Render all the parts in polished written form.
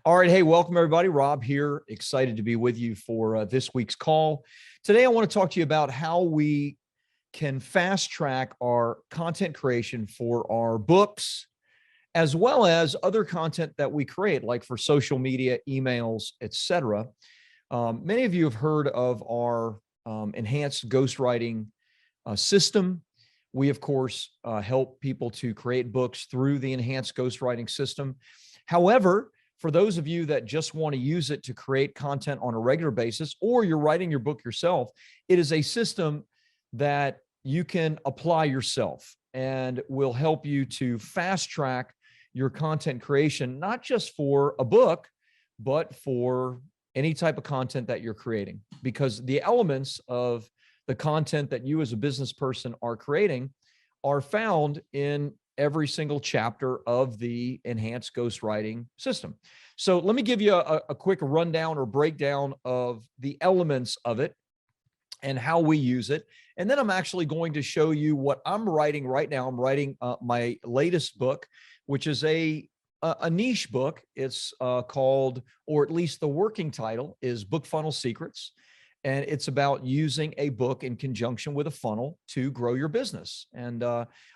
All right. Hey, welcome everybody. Rob here. Excited to be with you for this week's call. Today, I want to talk to you about how we can fast track our content creation for our books, as well as other content that we create, like for social media, emails, etc. Many of you have heard of our enhanced ghostwriting system. We, of course, help people to create books through the enhanced ghostwriting system. However, for those of you that just want to use it to create content on a regular basis, or you're writing your book yourself, it is a system that you can apply yourself and will help you to fast track your content creation, not just for a book, but for any type of content that you're creating, because the elements of the content that you as a business person are creating are found in every single chapter of the enhanced ghostwriting system. So let me give you a quick rundown or breakdown of the elements of it and how we use it. And then I'm actually going to show you what I'm writing right now. I'm writing my latest book, which is a niche book. It's called, or at least the working title is Book Funnel Secrets. And it's about using a book in conjunction with a funnel to grow your business. And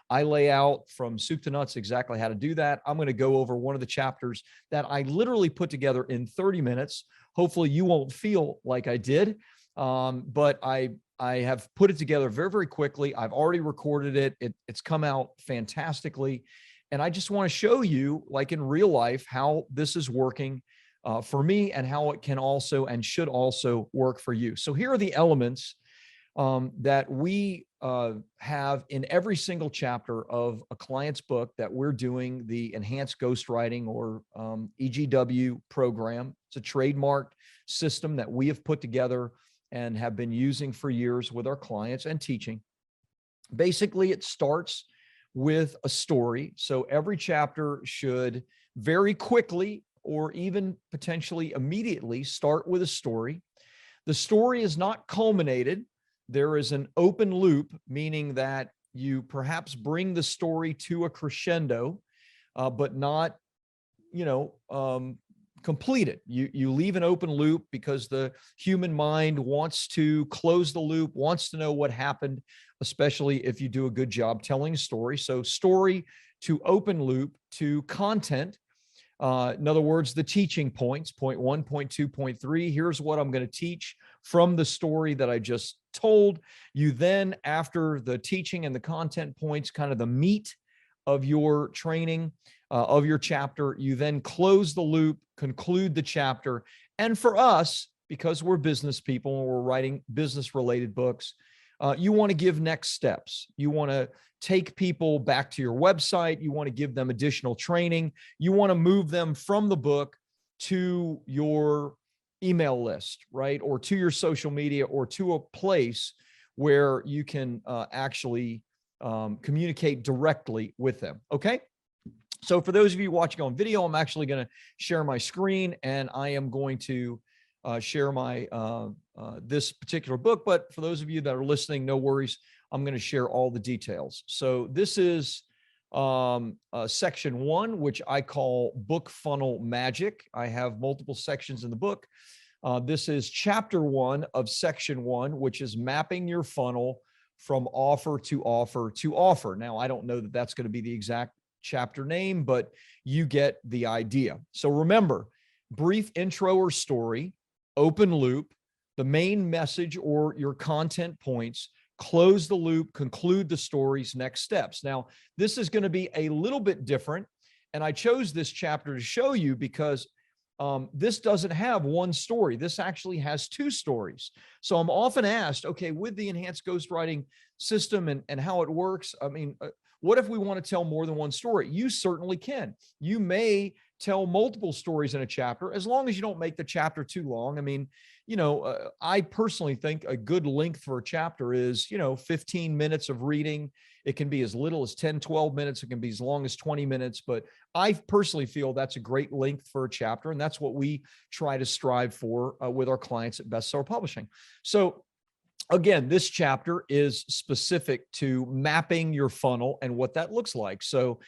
I lay out from soup to nuts exactly how to do that. I'm going to go over one of the chapters that I literally put together in 30 minutes. Hopefully you won't feel like I did, but I have put it together very, very quickly. I've already recorded it. It's come out fantastically. And I just want to show you, like in real life, how this is working for me and how it can also and should also work for you. So here are the elements that we have in every single chapter of a client's book that we're doing the enhanced ghostwriting or EGW program. It's a trademarked system that we have put together and have been using for years with our clients and teaching. Basically, it starts with a story. So every chapter should very quickly or even potentially immediately start with a story. The story is not culminated. There is an open loop, meaning that you perhaps bring the story to a crescendo, but not, complete it. You leave an open loop because the human mind wants to close the loop, wants to know what happened, especially if you do a good job telling a story. So story to open loop to content. In other words, the teaching points, point 1, point 2, point 3, here's what I'm going to teach from the story that I just told. You then, after the teaching and the content points, kind of the meat of your training, of your chapter, you then close the loop, conclude the chapter. And for us, because we're business people and we're writing business related books, you want to give next steps. You want to take people back to your website. You want to give them additional training. You want to move them from the book to your email list, right? Or to your social media, or to a place where you can actually communicate directly with them. Okay. So for those of you watching on video, I'm actually going to share my screen and I am going to share my this particular book. But for those of you that are listening, no worries. I'm going to share all the details. So this is section 1, which I call Book Funnel Magic. I have multiple sections in the book. This is chapter 1 of section 1, which is mapping your funnel from offer to offer to offer. Now, I don't know that that's going to be the exact chapter name, but you get the idea. So remember, brief intro or story, open loop, the main message or your content points, close the loop, conclude the stories, next steps. Now, this is going to be a little bit different. And I chose this chapter to show you because this doesn't have one story. This actually has 2 stories. So I'm often asked, okay, with the enhanced ghostwriting system and how it works, I mean, what if we want to tell more than one story? You certainly can. You may tell multiple stories in a chapter, as long as you don't make the chapter too long. I mean, I personally think a good length for a chapter is, 15 minutes of reading. It can be as little as 10, 12 minutes. It can be as long as 20 minutes, but I personally feel that's a great length for a chapter. And that's what we try to strive for with our clients at Bestseller Publishing. So again, this chapter is specific to mapping your funnel and what that looks like. So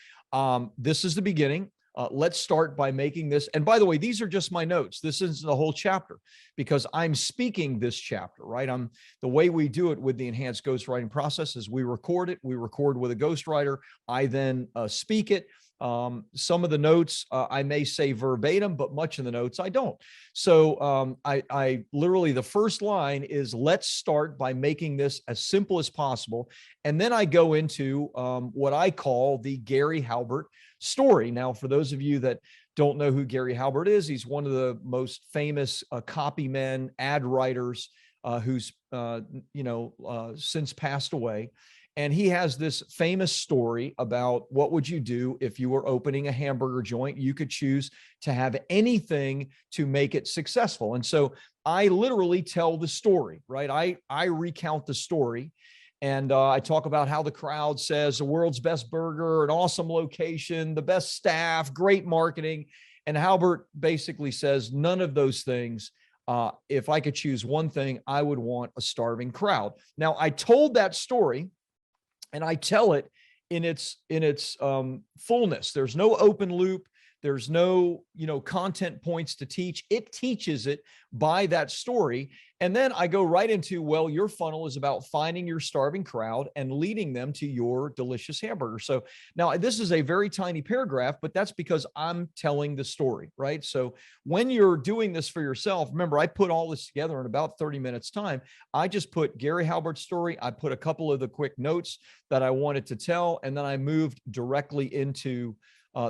this is the beginning. Let's start by making this. And by the way, these are just my notes. This isn't the whole chapter because I'm speaking this chapter, right? The way we do it with the enhanced ghostwriting process is we record it. We record with a ghostwriter. I then speak it. Some of the notes I may say verbatim, but much of the notes I don't. So I literally, the first line is, let's start by making this as simple as possible. And then I go into what I call the Gary Halbert story. Now, for those of you that don't know who Gary Halbert is, he's one of the most famous copy men, ad writers who's since passed away. And he has this famous story about what would you do if you were opening a hamburger joint. You could choose to have anything to make it successful. And so I literally tell the story, right? I recount the story. And I talk about how the crowd says the world's best burger, an awesome location, the best staff, great marketing. And Halbert basically says none of those things. If I could choose one thing, I would want a starving crowd. Now, I told that story, and I tell it in its fullness. There's no open loop. There's no, content points to teach. It teaches it by that story. And then I go right into, well, your funnel is about finding your starving crowd and leading them to your delicious hamburger. So now this is a very tiny paragraph, but that's because I'm telling the story, right? So when you're doing this for yourself, remember, I put all this together in about 30 minutes time. I just put Gary Halbert's story. I put a couple of the quick notes that I wanted to tell, and then I moved directly into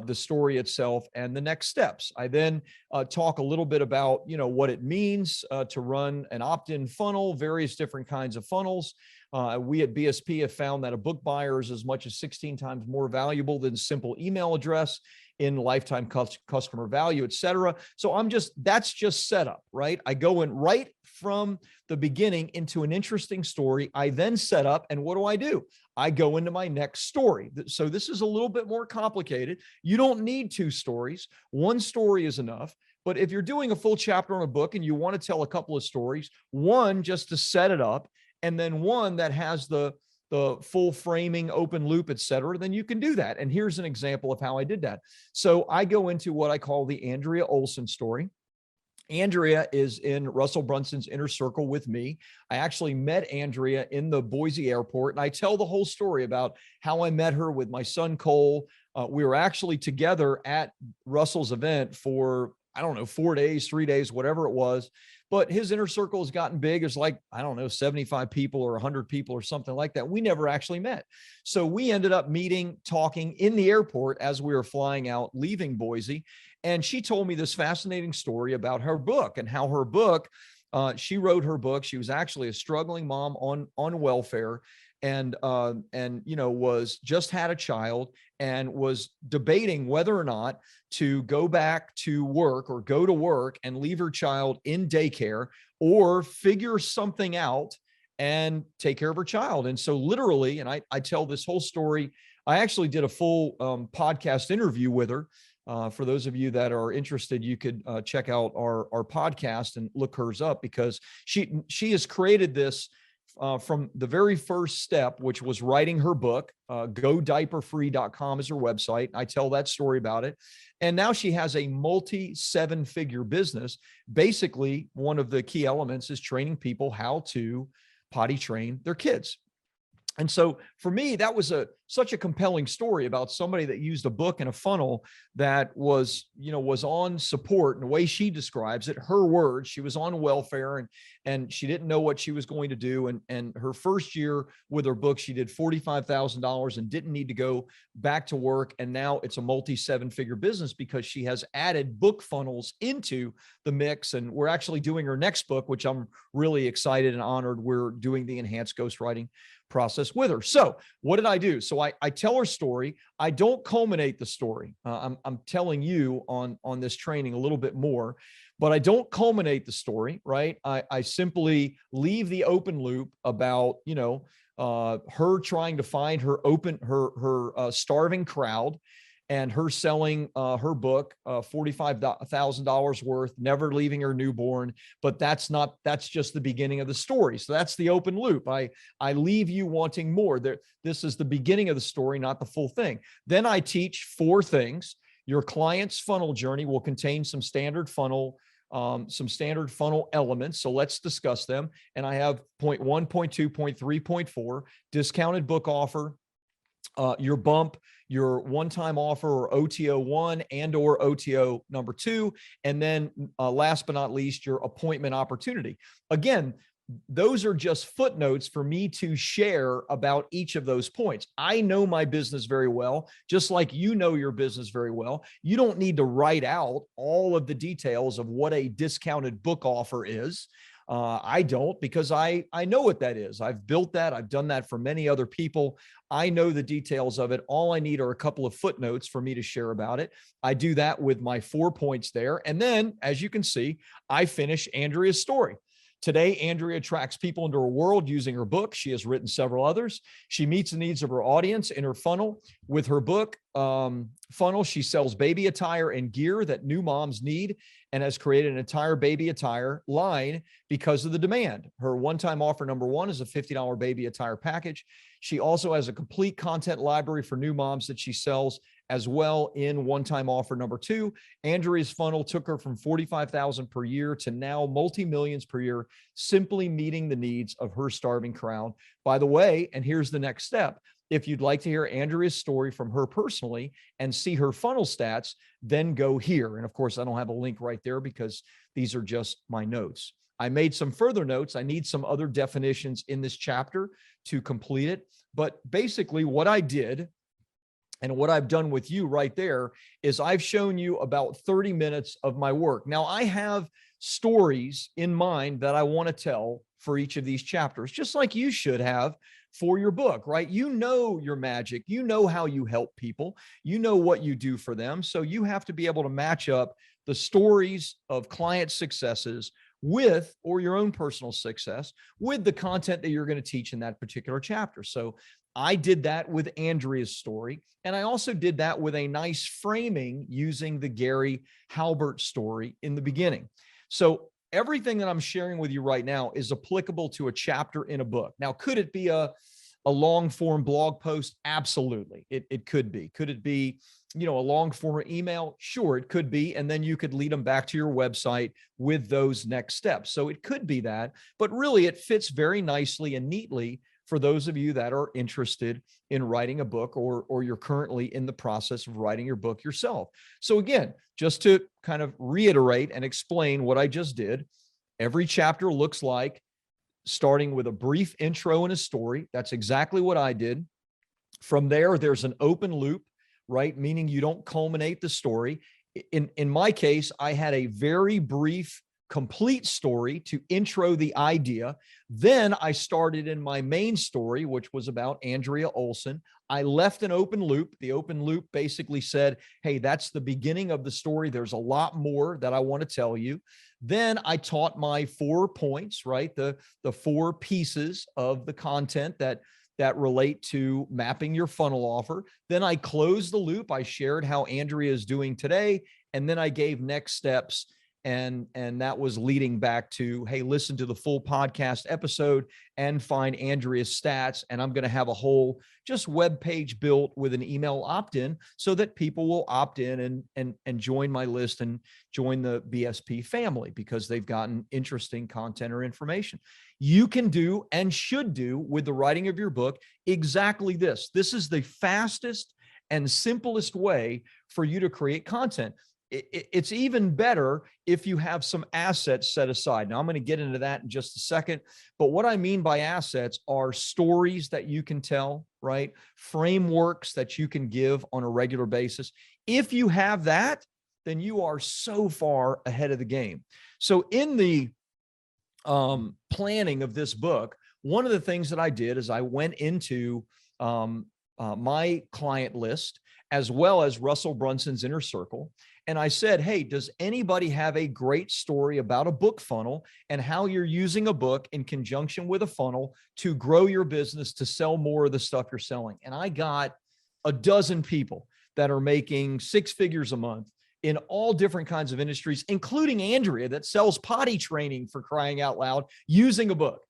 the story itself and the next steps. I then talk a little bit about, what it means to run an opt-in funnel, various different kinds of funnels. We at BSP have found that a book buyer is as much as 16 times more valuable than simple email address in lifetime customer value, et cetera. So that's just setup, right? I go in right from the beginning into an interesting story. I then set up, and what do? I go into my next story. So this is a little bit more complicated. You don't need two stories. One story is enough. But if you're doing a full chapter on a book and you want to tell a couple of stories, one just to set it up, and then one that has the full framing, open loop, et cetera, then you can do that. And here's an example of how I did that. So I go into what I call the Andrea Olson story. Andrea is in Russell Brunson's inner circle with me. I actually met Andrea in the Boise airport, and I tell the whole story about how I met her with my son, Cole. We were actually together at Russell's event for, 4 days, 3 days, whatever it was. But his inner circle has gotten big. It's like, 75 people or 100 people or something like that. We never actually met. So we ended up meeting, talking in the airport as we were flying out, leaving Boise. And she told me this fascinating story about her book and how her book, she wrote her book. She was actually a struggling mom on welfare, and was just had a child and was debating whether or not to go back to work or go to work and leave her child in daycare or figure something out and take care of her child. And so literally, and I tell this whole story, I actually did a full podcast interview with her. For those of you that are interested, you could check out our podcast and look hers up, because she has created this from the very first step, which was writing her book. GoDiaperFree.com is her website. I tell that story about it. And now she has a multi-7-figure business. Basically, one of the key elements is training people how to potty train their kids. And so for me, that was such a compelling story about somebody that used a book and a funnel that was on support. And the way she describes it, her words, she was on welfare and she didn't know what she was going to do. And her first year with her book, she did $45,000 and didn't need to go back to work. And now it's a multi-7-figure business because she has added book funnels into the mix. And we're actually doing her next book, which I'm really excited and honored. We're doing the enhanced ghostwriting process with her. So what did I do? So I tell her story. I don't culminate the story. I'm telling you on this training a little bit more, but I don't culminate the story, right? I simply leave the open loop about, her trying to find her starving crowd, and her selling her book, $45,000 worth, never leaving her newborn. But that's just the beginning of the story. So that's the open loop. I leave you wanting more. This is the beginning of the story, not the full thing. Then I teach 4 things. Your client's funnel journey will contain some standard funnel elements. So let's discuss them. And I have point 1, point 2, point 3, point 4, discounted book offer, your bump, your one-time offer or OTO 1 and or OTO number 2. And then last but not least, your appointment opportunity. Again, those are just footnotes for me to share about each of those points. I know my business very well, just like you know your business very well. You don't need to write out all of the details of what a discounted book offer is. I don't, because I know what that is. I've built that. I've done that for many other people. I know the details of it. All I need are a couple of footnotes for me to share about it. I do that with my 4 points there. And then, as you can see, I finish Andrea's story. Today, Andrea attracts people into her world using her book. She has written several others. She meets the needs of her audience in her funnel. With her book funnel, she sells baby attire and gear that new moms need and has created an entire baby attire line because of the demand. Her one-time offer number 1 is a $50 baby attire package. She also has a complete content library for new moms that she sells as well in one-time offer number 2. Andrea's funnel took her from $45,000 per year to now multi-millions per year, simply meeting the needs of her starving crowd. By the way, and here's the next step. If you'd like to hear Andrea's story from her personally and see her funnel stats, then go here. And of course, I don't have a link right there because these are just my notes. I made some further notes. I need some other definitions in this chapter to complete it. But basically what I did and what I've done with you right there is I've shown you about 30 minutes of my work. Now, I have stories in mind that I want to tell for each of these chapters, just like you should have for your book, right? You know your magic. You know how you help people. You know what you do for them. So you have to be able to match up the stories of client successes with, or your own personal success, with the content that you're going to teach in that particular chapter. So I did that with Andrea's story. And I also did that with a nice framing using the Gary Halbert story in the beginning. So everything that I'm sharing with you right now is applicable to a chapter in a book. Now, could it be a long form blog post? Absolutely. It could be. Could it be, a long form email? Sure, it could be. And then you could lead them back to your website with those next steps. So it could be that, but really it fits very nicely and neatly for those of you that are interested in writing a book, or you're currently in the process of writing your book yourself. So again, just to kind of reiterate and explain what I just did, every chapter looks like starting with a brief intro and a story. That's exactly what I did. From there, there's an open loop, right? Meaning you don't culminate the story. In my case, I had a very brief complete story to intro the idea. Then I started in my main story, which was about Andrea Olson. I left an open loop. The open loop basically said, hey, that's the beginning of the story. There's a lot more that I want to tell you. Then I taught my 4 points, right? The 4 pieces of the content that relate to mapping your funnel offer. Then I closed the loop. I shared how Andrea is doing today. And then I gave next steps. And that was leading back to, hey, listen to the full podcast episode and find Andrea's stats. And I'm going to have a whole just web page built with an email opt-in so that people will opt in and join my list and join the BSP family because they've gotten interesting content or information. You can do and should do with the writing of your book exactly this. This is the fastest and simplest way for you to create content. It's even better if you have some assets set aside. Now, I'm going to get into that in just a second. But what I mean by assets are stories that you can tell, right? Frameworks that you can give on a regular basis. If you have that, then you are so far ahead of the game. So in the planning of this book, one of the things that I did is I went into my client list as well as Russell Brunson's Inner Circle. And I said, hey, does anybody have a great story about a book funnel and how you're using a book in conjunction with a funnel to grow your business, to sell more of the stuff you're selling? And I got a dozen people that are making 6 figures a month in all different kinds of industries, including Andrea that sells potty training, for crying out loud, using a book.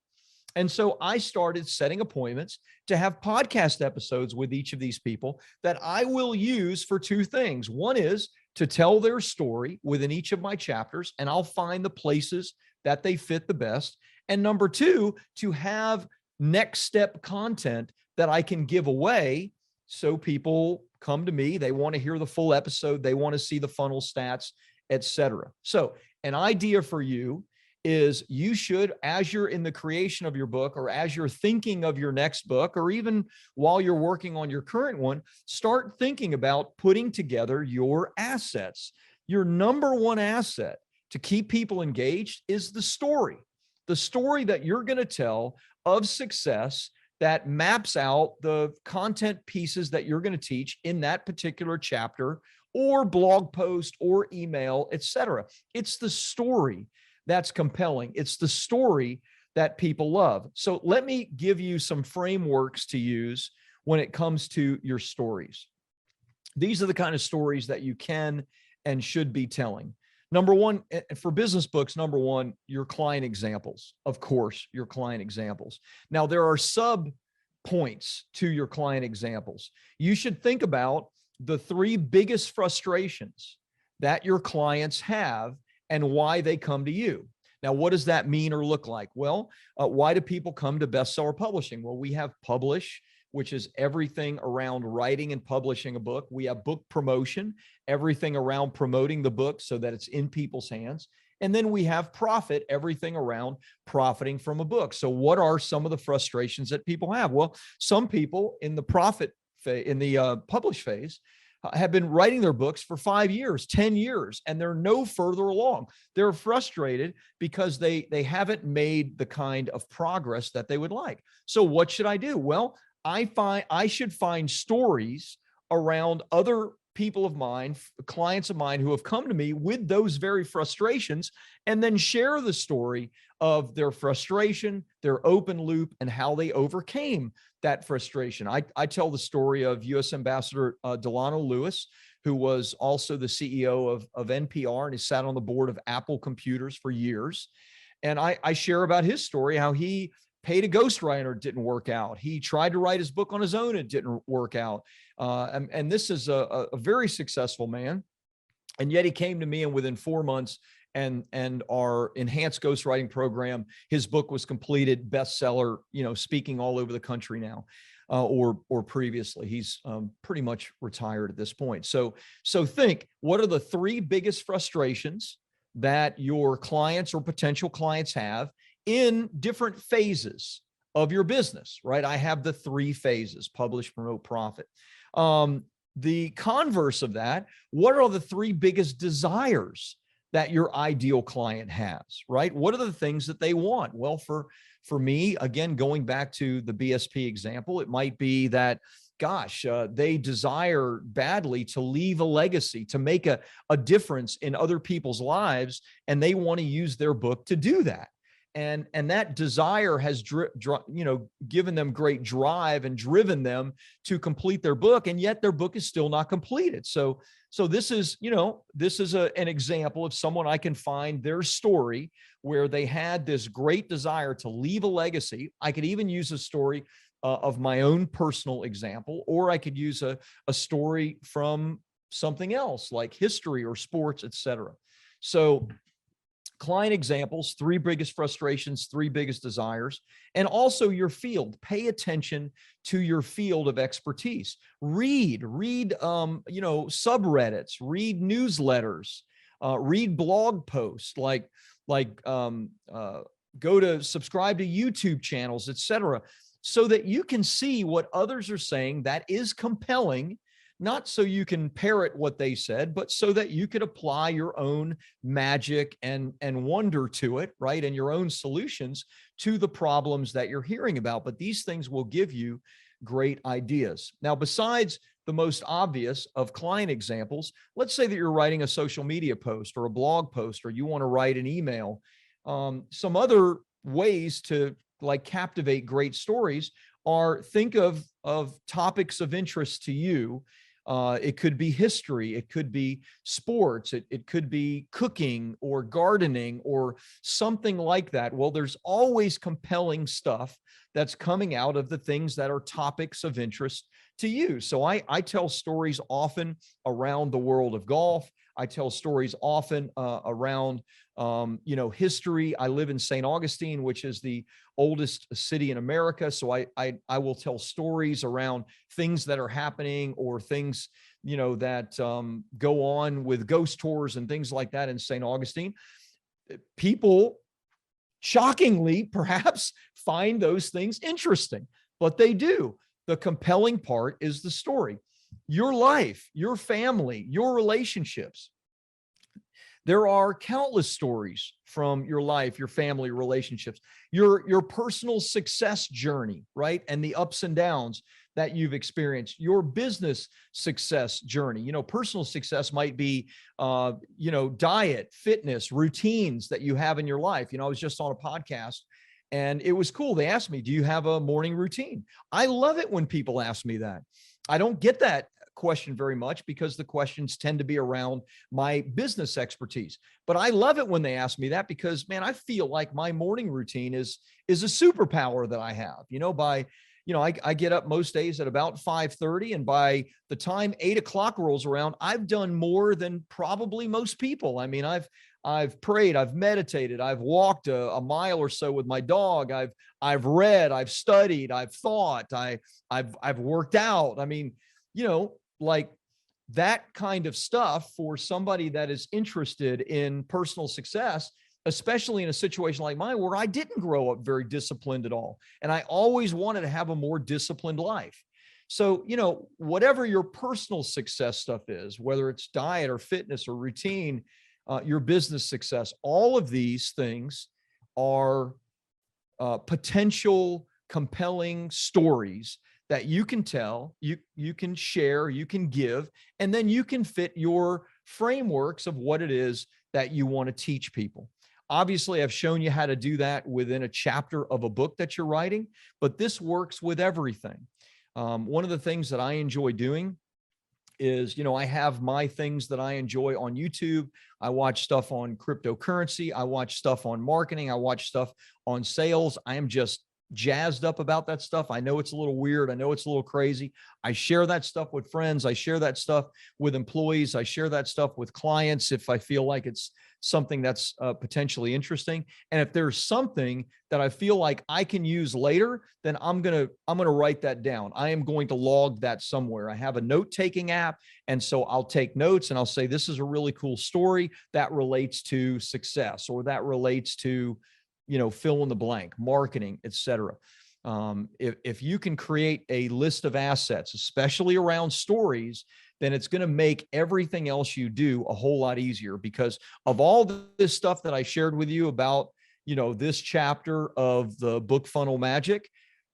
And so I started setting appointments to have podcast episodes with each of these people that I will use for two things. One is to tell their story within each of my chapters, and I'll find the places that they fit the best. And number two, to have next step content that I can give away. So people come to me, they want to hear the full episode, they want to see the funnel stats, etc. So an idea for you is you should, as you're in the creation of your book, or as you're thinking of your next book, or even while you're working on your current one, start thinking about putting together your assets. Your number one asset to keep people engaged is the story that you're going to tell of success that maps out the content pieces that you're going to teach in that particular chapter or blog post or email, etc. It's the story that's compelling. It's the story that people love. So let me give you some frameworks to use when it comes to your stories. These are the kind of stories that you can and should be telling. Number one, for business books, number one, your client examples. Of course, your client examples. Now, there are sub points to your client examples. You should think about the three biggest frustrations that your clients have and why they come to you. Now, what does that mean or look like? Well, why do people come to Bestseller Publishing? Well, we have Publish, which is everything around writing and publishing a book. We have book promotion, everything around promoting the book so that it's in people's hands. And then we have Profit, everything around profiting from a book. So what are some of the frustrations that people have? Well, some people in the Profit phase, in the Publish phase, have been writing their books for 5 years, 10 years, and they're no further along. They're frustrated because they haven't made the kind of progress that they would like. So what should I do? Well, I should find stories around other people of mine, clients of mine who have come to me with those very frustrations, and then share the story of their frustration, their open loop, and how they overcame that frustration. I tell the story of U.S. Ambassador Delano Lewis, who was also the CEO of NPR, and he sat on the board of Apple Computers for years. And I share about his story, how he paid a ghostwriter, it didn't work out. He tried to write his book on his own, it didn't work out. And this is a very successful man. And yet he came to me, and within 4 months and our enhanced ghostwriting program, his book was completed, bestseller, speaking all over the country now, or previously. He's pretty much retired at this point. So think, what are the three biggest frustrations that your clients or potential clients have in different phases of your business, right? I have the three phases: publish, promote, profit. The converse of that, what are the three biggest desires that your ideal client has, right? What are the things that they want? Well, for me, again, going back to the BSP example, it might be that, gosh, they desire badly to leave a legacy, to make a difference in other people's lives, and they want to use their book to do that. And that desire has given them great drive and driven them to complete their book, and yet their book is still not completed. So this is an example of someone I can find their story where they had this great desire to leave a legacy. I could even use a story of my own personal example, or I could use a story from something else like history or sports, etc. So client examples, three biggest frustrations, three biggest desires, and also your field. Pay attention to your field of expertise. Read subreddits, read newsletters, read blog posts, go to subscribe to YouTube channels, etc., so that you can see what others are saying that is compelling. Not so you can parrot what they said, but so that you could apply your own magic and wonder to it, right? And your own solutions to the problems that you're hearing about. But these things will give you great ideas. Now, besides the most obvious of client examples, let's say that you're writing a social media post or a blog post, or you want to write an email. Some other ways to captivate great stories are, think of topics of interest to you It could be history. It could be sports. It could be cooking or gardening or something like that. Well, there's always compelling stuff that's coming out of the things that are topics of interest to you. So I tell stories often around the world of golf. I tell stories often around, history. I live in St. Augustine, which is the oldest city in America. So I will tell stories around things that are happening or things, that go on with ghost tours and things like that in St. Augustine. People shockingly perhaps find those things interesting, but they do. The compelling part is the story. Your life, your family, your relationships. There are countless stories from your life, your family, relationships, your personal success journey, right? And the ups and downs that you've experienced, your business success journey. Personal success might be, diet, fitness, routines that you have in your life. I was just on a podcast and it was cool. They asked me, do you have a morning routine? I love it when people ask me that. I don't get that question very much because the questions tend to be around my business expertise. But I love it when they ask me that because, man, I feel like my morning routine is a superpower that I have. I get up most days at about 5:30, and by the time 8 o'clock rolls around, I've done more than probably most people. I mean, I've prayed, I've meditated, I've walked a mile or so with my dog. I've read, I've studied, I've thought, I've worked out. I mean, like that kind of stuff for somebody that is interested in personal success, especially in a situation like mine where I didn't grow up very disciplined at all. And I always wanted to have a more disciplined life. So, whatever your personal success stuff is, whether it's diet or fitness or routine, your business success, all of these things are potential compelling stories that you can tell, you can share, you can give, and then you can fit your frameworks of what it is that you want to teach people. Obviously, I've shown you how to do that within a chapter of a book that you're writing, but this works with everything. One of the things that I enjoy doing is, I have my things that I enjoy on YouTube. I watch stuff on cryptocurrency. I watch stuff on marketing. I watch stuff on sales. I am just jazzed up about that stuff. I know it's a little weird. I know it's a little crazy. I share that stuff with friends. I share that stuff with employees. I share that stuff with clients if I feel like it's something that's potentially interesting. And if there's something that I feel like I can use later, then I'm going to write that down. I am going to log that somewhere. I have a note-taking app. And so I'll take notes and I'll say, this is a really cool story that relates to success, or that relates to, fill in the blank, marketing, et cetera. If you can create a list of assets, especially around stories, then it's going to make everything else you do a whole lot easier, because of all this stuff that I shared with you about, this chapter of the book Funnel Magic.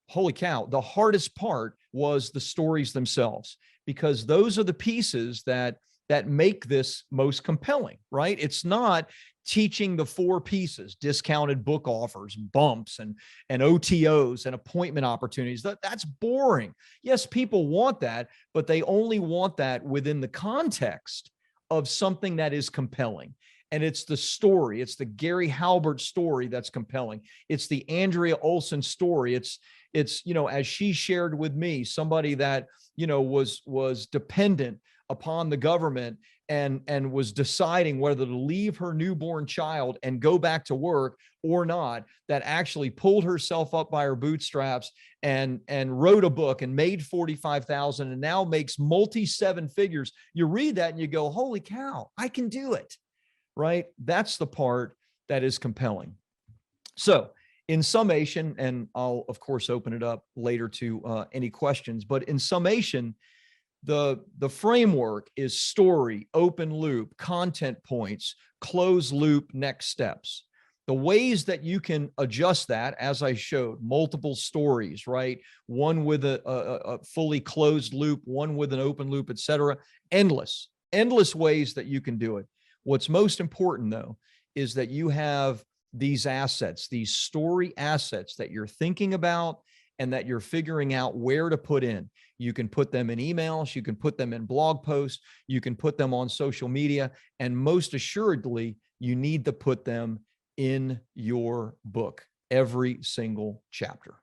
Holy cow. The hardest part was the stories themselves, because those are the pieces that make this most compelling, right? It's not teaching the 4 pieces: discounted book offers, bumps, and OTOs and appointment opportunities. That's boring. Yes, people want that, but they only want that within the context of something that is compelling. And it's the story. It's the Gary Halbert story that's compelling. It's the Andrea Olson story. It's as she shared with me, somebody that, was dependent upon the government and was deciding whether to leave her newborn child and go back to work or not, that actually pulled herself up by her bootstraps and wrote a book and made $45,000 and now makes multi-7 figures. You read that and you go, holy cow, I can do it, right? That's the part that is compelling. So in summation, and I'll of course open it up later to any questions, but in summation, the framework is story, open loop, content points, closed loop, next steps. The ways that you can adjust that, as I showed, multiple stories, right? One with a fully closed loop, one with an open loop, et cetera. Endless ways that you can do it. What's most important, though, is that you have these assets, these story assets that you're thinking about and that you're figuring out where to put in. You can put them in emails. You can put them in blog posts. You can put them on social media. And most assuredly, you need to put them in your book, every single chapter.